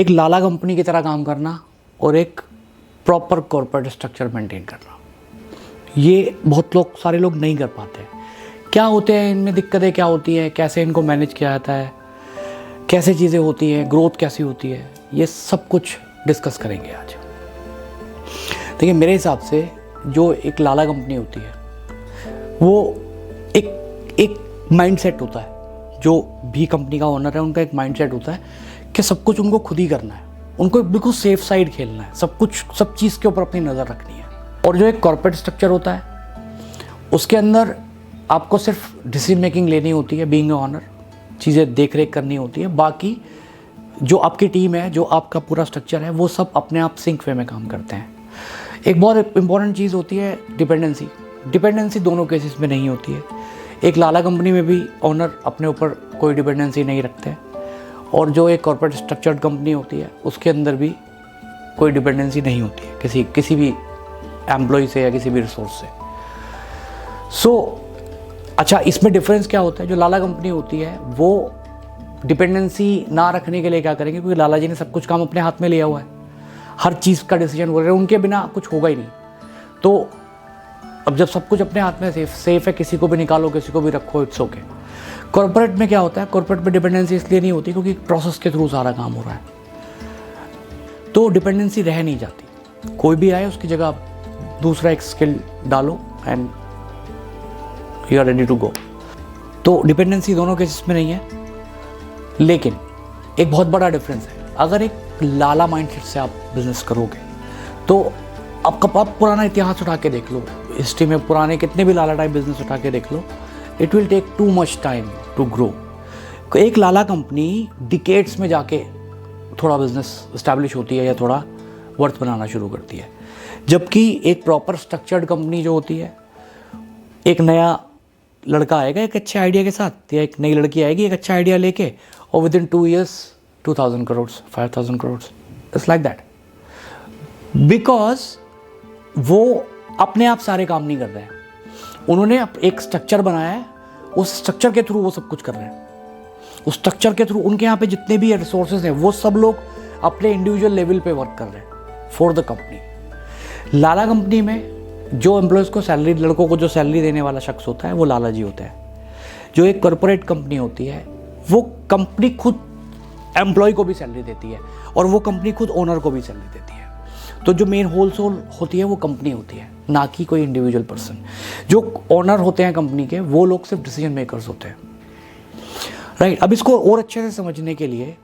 एक लाला कंपनी की तरह काम करना और एक प्रॉपर कॉर्पोरेट स्ट्रक्चर मेंटेन करना, ये बहुत लोग सारे लोग नहीं कर पाते। क्या होते हैं इनमें दिक्कतें, क्या होती है, कैसे इनको मैनेज किया जाता है, कैसे चीज़ें होती हैं, ग्रोथ कैसी होती है, ये सब कुछ डिस्कस करेंगे आज। देखिए मेरे हिसाब से जो एक लाला कंपनी होती है वो एक माइंडसेट होता है। जो भी कंपनी का ओनर है उनका एक माइंडसेट होता है कि सब कुछ उनको खुद ही करना है, उनको बिल्कुल सेफ साइड खेलना है, सब चीज़ के ऊपर अपनी नज़र रखनी है। और जो एक कॉर्पोरेट स्ट्रक्चर होता है उसके अंदर आपको सिर्फ डिसीजन मेकिंग लेनी होती है, बीइंग ऑनर, चीज़ें देख रेख करनी होती है। बाकी जो आपकी टीम है, जो आपका पूरा स्ट्रक्चर है, वो सब अपने आप सिंक वे में काम करते हैं। एक बहुत इंपॉर्टेंट चीज़ होती है डिपेंडेंसी दोनों केसेस में नहीं होती है। एक लाला कंपनी में भी ओनर अपने ऊपर कोई डिपेंडेंसी नहीं रखते हैं, और जो एक कॉर्पोरेट स्ट्रक्चर्ड कंपनी होती है उसके अंदर भी कोई डिपेंडेंसी नहीं होती है किसी भी एम्प्लॉय से या किसी भी रिसोर्स से। अच्छा, इसमें डिफरेंस क्या होता है? जो लाला कंपनी होती है वो डिपेंडेंसी ना रखने के लिए क्या करेंगे, क्योंकि लाला जी ने सब कुछ काम अपने हाथ में लिया हुआ है, हर चीज़ का डिसीजन वगैरह उनके बिना कुछ होगा ही नहीं। तो अब जब सब कुछ अपने हाथ में सेफ है, किसी को भी निकालो, किसी को भी रखो, इट्स ओके। कॉर्पोरेट में क्या होता है, कॉर्पोरेट में डिपेंडेंसी इसलिए नहीं होती क्योंकि प्रोसेस के थ्रू सारा काम हो रहा है, तो डिपेंडेंसी रह नहीं जाती। कोई भी आए उसकी जगह आप दूसरा एक स्किल डालो and you are ready to go. तो डिपेंडेंसी दोनों केसेस में नहीं है। लेकिन एक बहुत बड़ा डिफरेंस है, अगर एक लाला माइंडसेट से आप बिजनेस करोगे तो आप पुराना इतिहास उठा के देख लो, हिस्ट्री में पुराने कितने भी लाला टाइप बिजनेस उठा के देख लो, it will take too much time to grow. एक लाला कंपनी डिकेड्स में जाके थोड़ा बिजनेस इस्टेब्लिश होती है या थोड़ा वर्थ बनाना शुरू करती है, जबकि एक प्रॉपर स्ट्रक्चर्ड कंपनी जो होती है, एक नया लड़का आएगा एक अच्छे आइडिया के साथ, या एक नई लड़की आएगी एक अच्छा आइडिया लेके, और with in 2 years 2000 crore 5000 crore, it's like that. Because वो अपने आप सारे काम नहीं कर रहे हैं, उन्होंने एक स्ट्रक्चर बनाया है, उस स्ट्रक्चर के थ्रू वो सब कुछ कर रहे हैं। उस स्ट्रक्चर के थ्रू उनके यहाँ पे जितने भी रिसोर्सेज हैं वो सब लोग अपने इंडिविजुअल लेवल पे वर्क कर रहे हैं for the company. Lala company में जो एम्प्लॉयज़ को सैलरी, लड़कों को जो सैलरी देने वाला शख्स होता है वो लाला जी होता है। जो एक कॉर्पोरेट कंपनी होती है वो कंपनी खुद एम्प्लॉय को भी सैलरी देती है और वो कंपनी खुद ओनर को भी सैलरी देती है। तो जो मेन होल सोल होती है वो कंपनी होती है, ना कि कोई इंडिविजुअल पर्सन। जो ओनर होते हैं कंपनी के वो लोग सिर्फ डिसीजन मेकर्स होते हैं, राइट। अब इसको और अच्छे से समझने के लिए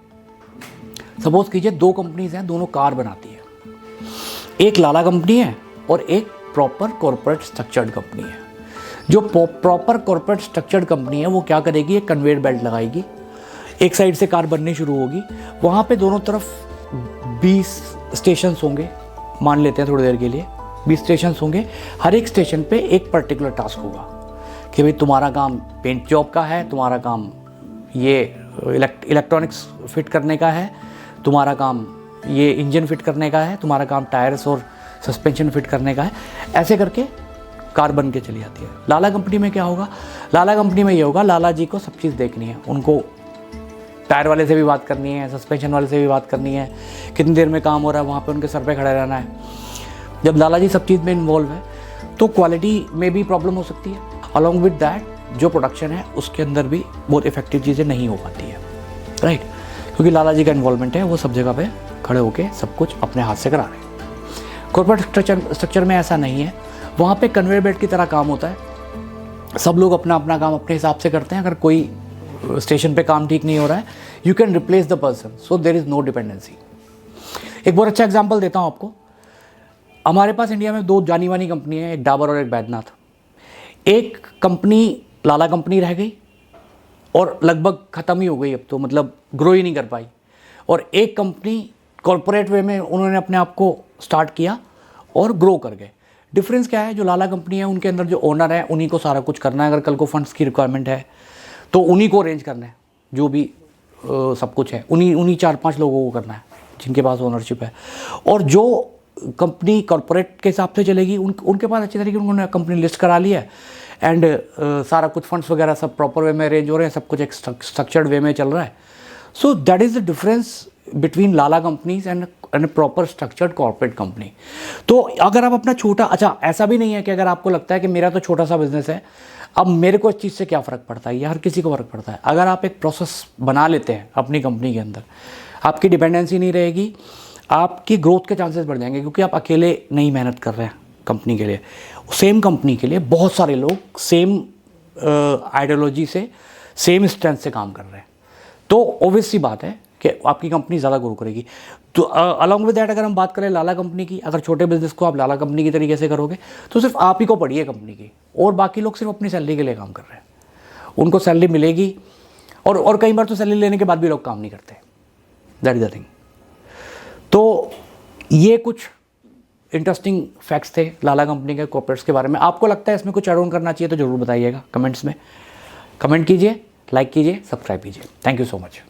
सपोज कीजिए 2 कंपनीज हैं, दोनों कार बनाती है। एक लाला कंपनी है और एक प्रॉपर कॉर्पोरेट स्ट्रक्चर्ड कंपनी है। जो प्रॉपर कॉर्पोरेट स्ट्रक्चर्ड कंपनी है वो क्या करेगी, एक कन्वेयर बेल्ट लगाएगी, एक साइड से कार बननी शुरू होगी, वहाँ पे दोनों तरफ 20 स्टेशन होंगे, मान लेते हैं थोड़ी देर के लिए 20 स्टेशन होंगे। हर एक स्टेशन पे एक पर्टिकुलर टास्क होगा कि भाई तुम्हारा काम पेंट जॉब का है, तुम्हारा काम ये इलेक्ट्रॉनिक्स फिट करने का है, तुम्हारा काम ये इंजन फिट करने का है, तुम्हारा काम टायर्स और सस्पेंशन फिट करने का है। ऐसे करके कार बन के चली जाती है। लाला कंपनी में क्या होगा, लाला कंपनी में ये होगा, लाला जी को सब चीज़ देखनी है, उनको टायर वाले से भी बात करनी है, सस्पेंशन वाले से भी बात करनी है, कितनी देर में काम हो रहा है वहाँ पे उनके सर पे खड़े रहना है। जब लाला जी सब चीज़ में इन्वॉल्व है तो क्वालिटी में भी प्रॉब्लम हो सकती है। अलॉन्ग विद दैट जो प्रोडक्शन है उसके अंदर भी बहुत इफेक्टिव चीज़ें नहीं हो पाती है, राइट, क्योंकि लाला जी का इन्वॉल्वमेंट है, वो सब जगह पे खड़े होकर सब कुछ अपने हाथ से करा रहे हैं। कॉर्पोरेट स्ट्रक्चर में ऐसा नहीं है, वहाँ पे कन्वेयर बेल्ट की तरह काम होता है, सब लोग अपना अपना काम अपने हिसाब से करते हैं। अगर कोई स्टेशन पे काम ठीक नहीं हो रहा है, you can replace the person, so there is no dependency. एक बहुत अच्छा एग्जांपल देता हूँ आपको। हमारे पास इंडिया में 2 जानी मानी कंपनी है, एक डाबर और एक बैद्यनाथ। एक कंपनी लाला कंपनी रह गई और लगभग ख़त्म ही हो गई, अब तो मतलब ग्रो ही नहीं कर पाई। और एक कंपनी कॉर्पोरेट वे में उन्होंने अपने आप को स्टार्ट किया और ग्रो कर गए। डिफरेंस क्या है, जो लाला कंपनी है उनके अंदर जो ओनर है उन्हीं को सारा कुछ करना है। अगर कल को फंड्स की रिक्वायरमेंट है तो उन्हीं को अरेंज करना है, जो भी सब कुछ है उन्हीं 4-5 लोगों को करना है जिनके पास ओनरशिप है। और जो कंपनी कॉर्पोरेट के हिसाब से चलेगी उनके पास अच्छी तरीके उन्होंने कंपनी लिस्ट करा ली है एंड सारा कुछ फंड्स वगैरह सब प्रॉपर वे में अरेंज हो रहे हैं, सब कुछ एक स्ट्रक्चर्ड वे में चल रहा है। So that is the difference between Lala companies and proper structured corporate company. तो अगर आप अपना छोटा, अच्छा ऐसा भी नहीं है कि अगर आपको लगता है कि मेरा तो छोटा सा बिजनेस है, अब मेरे को इस चीज़ से क्या फ़र्क पड़ता है, ये हर किसी को फ़र्क पड़ता है। अगर आप एक प्रोसेस बना लेते हैं अपनी कंपनी के अंदर, आपकी डिपेंडेंसी नहीं रहेगी, आपकी ग्रोथ के चांसेस बढ़ जाएंगे, क्योंकि आप अकेले नहीं मेहनत कर रहे हैं कंपनी के लिए। सेम कंपनी के लिए बहुत सारे लोग सेम आइडियोलॉजी से, सेम स्ट्रेंथ से काम कर रहे हैं। तो ऑब्वियस सी बात है कि आपकी कंपनी ज़्यादा ग्रो करेगी। तो अलॉन्ग विद दैट अगर हम बात करें लाला कंपनी की, अगर छोटे बिजनेस को आप लाला कंपनी की तरीके से करोगे तो सिर्फ आप ही को पड़ी है कंपनी की, और बाकी लोग सिर्फ अपनी सैलरी के लिए काम कर रहे हैं। उनको सैलरी मिलेगी, और कई बार तो सैलरी लेने के बाद भी लोग काम नहीं करते। That is the thing. तो ये कुछ इंटरेस्टिंग फैक्ट्स थे लाला कंपनी के कॉर्पोरेट्स के बारे में। आपको लगता है इसमें कुछ ऐड ऑन करना चाहिए तो ज़रूर बताइएगा कमेंट्स में। कमेंट कीजिए, लाइक कीजिए, सब्सक्राइब कीजिए। Thank you so much.